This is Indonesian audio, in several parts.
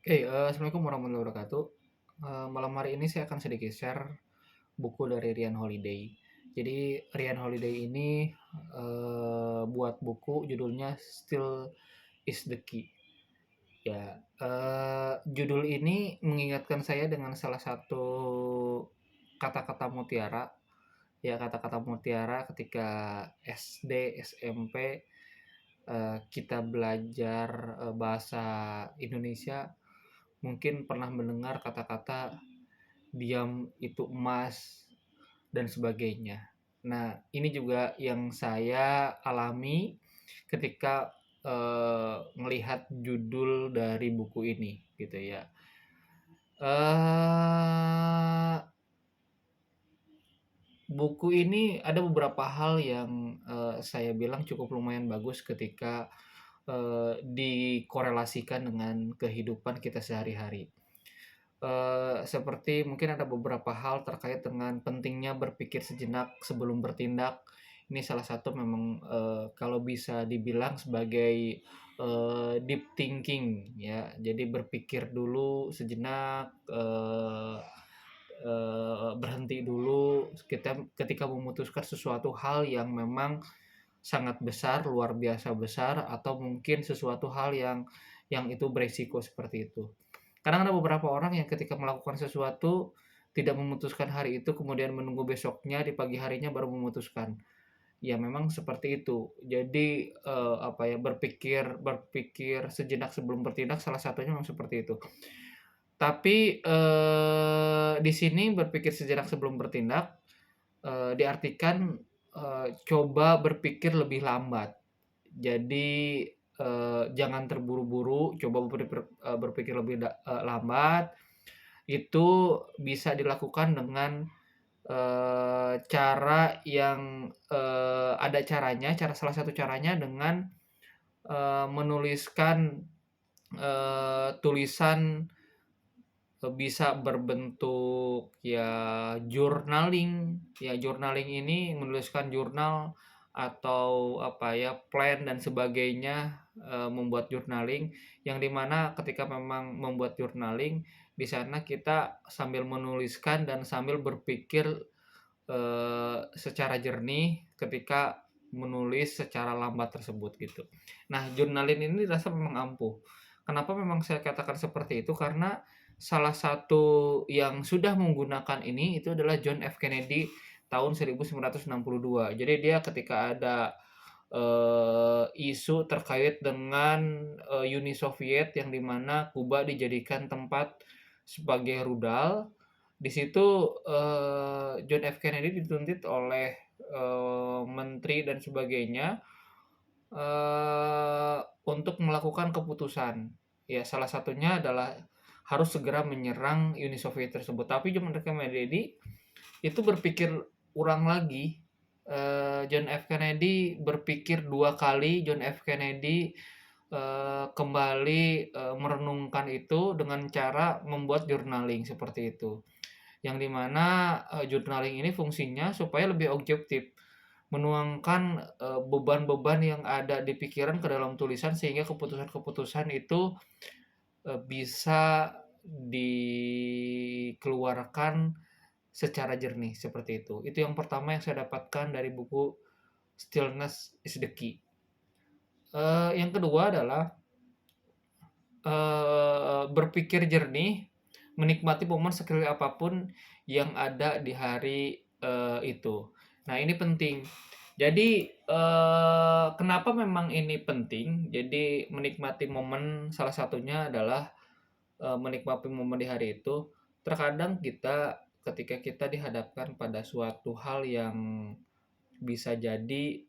Assalamualaikum warahmatullahi wabarakatuh. Malam hari ini saya akan sedikit share buku dari Ryan Holiday. Jadi Ryan Holiday ini buat buku judulnya Still is the Key. Ya, judul ini mengingatkan saya dengan salah satu kata-kata mutiara. Ya, kata-kata mutiara ketika SD, SMP kita belajar bahasa Indonesia, mungkin pernah mendengar kata-kata diam itu emas dan sebagainya. Nah, ini juga yang saya alami ketika melihat judul dari buku ini, gitu ya. Eh Buku ini ada beberapa hal yang saya bilang cukup lumayan bagus ketika dikorelasikan dengan kehidupan kita sehari-hari. Seperti mungkin ada beberapa hal terkait dengan pentingnya berpikir sejenak sebelum bertindak. Ini salah satu memang, kalau bisa dibilang sebagai, deep thinking ya. Jadi berpikir dulu sejenak, berhenti dulu kita ketika memutuskan sesuatu hal yang memang sangat besar, luar biasa besar, atau mungkin sesuatu hal yang itu beresiko seperti itu. Kadang ada beberapa orang yang ketika melakukan sesuatu, tidak memutuskan hari itu, kemudian menunggu besoknya, di pagi harinya baru memutuskan. Ya memang seperti itu. Jadi, apa ya, berpikir berpikir sejenak sebelum bertindak, salah satunya memang seperti itu. Tapi, di sini berpikir sejenak sebelum bertindak, diartikan, coba berpikir lebih lambat. Jadi, jangan terburu-buru, coba berpikir lebih lambat. Itu bisa dilakukan dengan, cara yang, ada caranya, salah satu caranya dengan, menuliskan, tulisan, bisa berbentuk ya journaling. Ya journaling ini menuliskan jurnal atau apa ya, plan dan sebagainya, membuat journaling yang dimana ketika memang membuat journaling, di sana kita sambil menuliskan dan sambil berpikir, secara jernih ketika menulis secara lambat tersebut gitu. Nah, journaling ini rasa memang ampuh. Kenapa memang saya katakan seperti itu, karena salah satu yang sudah menggunakan ini itu adalah John F. Kennedy tahun 1962. Jadi dia ketika ada, isu terkait dengan, Uni Soviet yang dimana Kuba dijadikan tempat sebagai rudal. Di situ, John F. Kennedy dituntut oleh, menteri dan sebagainya, untuk melakukan keputusan. Ya salah satunya adalah harus segera menyerang Uni Soviet tersebut. Tapi John F. Kennedy itu berpikir ulang lagi. John F. Kennedy berpikir 2 kali. John F. Kennedy, kembali, merenungkan itu dengan cara membuat journaling seperti itu. Yang dimana journaling ini fungsinya supaya lebih objektif, menuangkan, beban-beban yang ada di pikiran ke dalam tulisan sehingga keputusan-keputusan itu, bisa dikeluarkan secara jernih, seperti itu. Itu yang pertama yang saya dapatkan dari buku Stillness is the Key. Yang kedua adalah, berpikir jernih, menikmati momen sekecil apapun yang ada di hari, itu. Nah, ini penting. Jadi, kenapa memang ini penting? Jadi menikmati momen salah satunya adalah, menikmati momen di hari itu. Terkadang kita ketika kita dihadapkan pada suatu hal yang bisa jadi,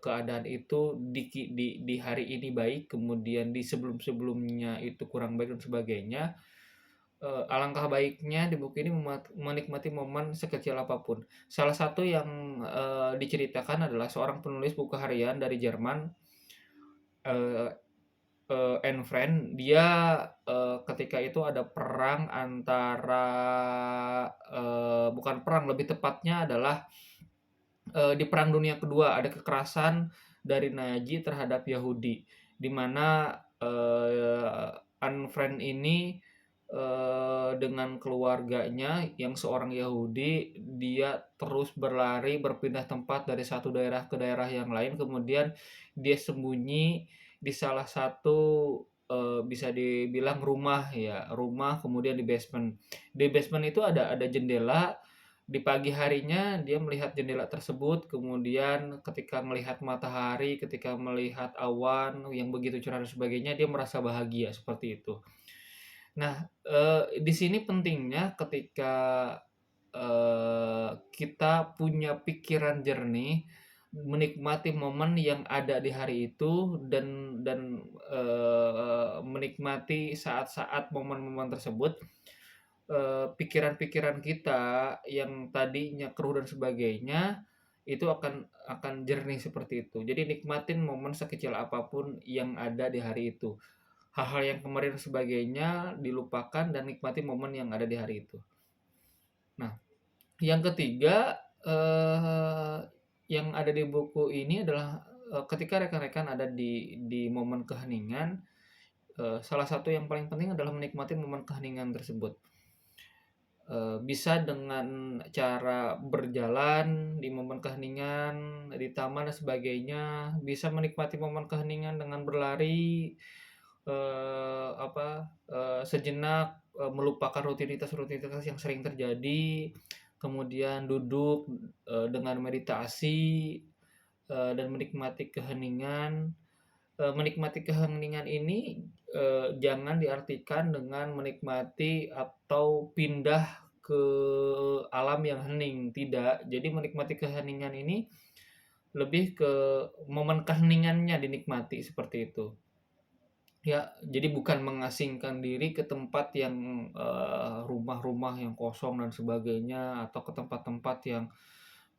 keadaan itu di hari ini baik, kemudian di sebelum-sebelumnya itu kurang baik dan sebagainya, alangkah baiknya di buku ini menikmati momen sekecil apapun. Salah satu yang, diceritakan adalah seorang penulis buku harian dari Jerman, eee Anne Frank. Dia, ketika itu ada perang antara, bukan perang, lebih tepatnya adalah di Perang Dunia Kedua ada kekerasan dari Nazi terhadap Yahudi, di mana, Anne Stephen Friend ini dengan keluarganya yang seorang Yahudi, dia terus berlari berpindah tempat dari satu daerah ke daerah yang lain, kemudian dia sembunyi di salah satu bisa dibilang rumah ya, rumah kemudian di basement. Di basement itu ada jendela. Di pagi harinya dia melihat jendela tersebut, kemudian ketika melihat matahari, ketika melihat awan yang begitu cerah dan sebagainya, dia merasa bahagia seperti itu. Nah, di sini pentingnya ketika, kita punya pikiran jernih, menikmati momen yang ada di hari itu dan menikmati saat-saat momen-momen tersebut, pikiran-pikiran kita yang tadinya keruh dan sebagainya, itu akan jernih seperti itu. Jadi nikmatin momen sekecil apapun yang ada di hari itu. Hal-hal yang kemarin sebagainya dilupakan dan nikmati momen yang ada di hari itu. Nah, yang ketiga, yang ada di buku ini adalah, ketika rekan-rekan ada di momen keheningan, salah satu yang paling penting adalah menikmati momen keheningan tersebut. Bisa dengan cara berjalan di momen keheningan, di taman dan sebagainya, bisa menikmati momen keheningan dengan berlari, sejenak, melupakan rutinitas-rutinitas yang sering terjadi, kemudian duduk, dengan meditasi, dan menikmati keheningan. Menikmati keheningan ini, jangan diartikan dengan menikmati atau pindah ke alam yang hening, tidak. Jadi menikmati keheningan ini lebih ke momen keheningannya dinikmati, seperti itu. Ya, jadi bukan mengasingkan diri ke tempat yang, rumah-rumah yang kosong dan sebagainya, atau ke tempat-tempat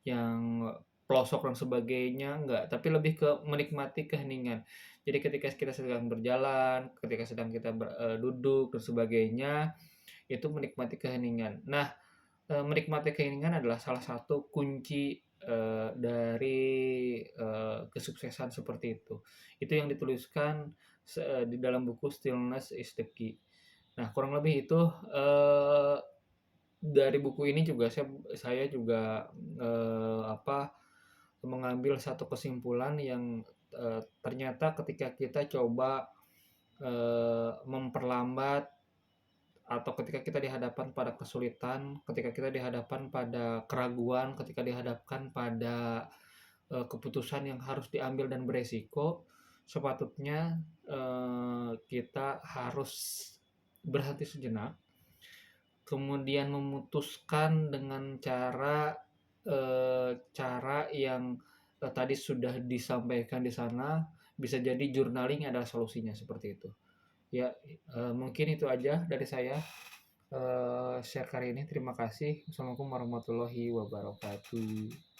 yang pelosok dan sebagainya, enggak, tapi lebih ke menikmati keheningan. Jadi ketika kita sedang berjalan, ketika sedang kita duduk dan sebagainya, itu menikmati keheningan. Nah, menikmati keheningan adalah salah satu kunci, dari, kesuksesan seperti itu. Itu yang dituliskan di dalam buku Stillness is the Key. Nah, kurang lebih itu, dari buku ini juga saya juga, mengambil satu kesimpulan yang, ternyata ketika kita coba, memperlambat atau ketika kita dihadapkan pada kesulitan, ketika kita dihadapkan pada keraguan, ketika dihadapkan pada, keputusan yang harus diambil dan beresiko, sepatutnya, kita harus berhenti sejenak, kemudian memutuskan dengan cara yang, tadi sudah disampaikan di sana, bisa jadi journaling adalah solusinya, seperti itu. Ya, mungkin itu aja dari saya, share kali ini. Terima kasih. Assalamualaikum warahmatullahi wabarakatuh.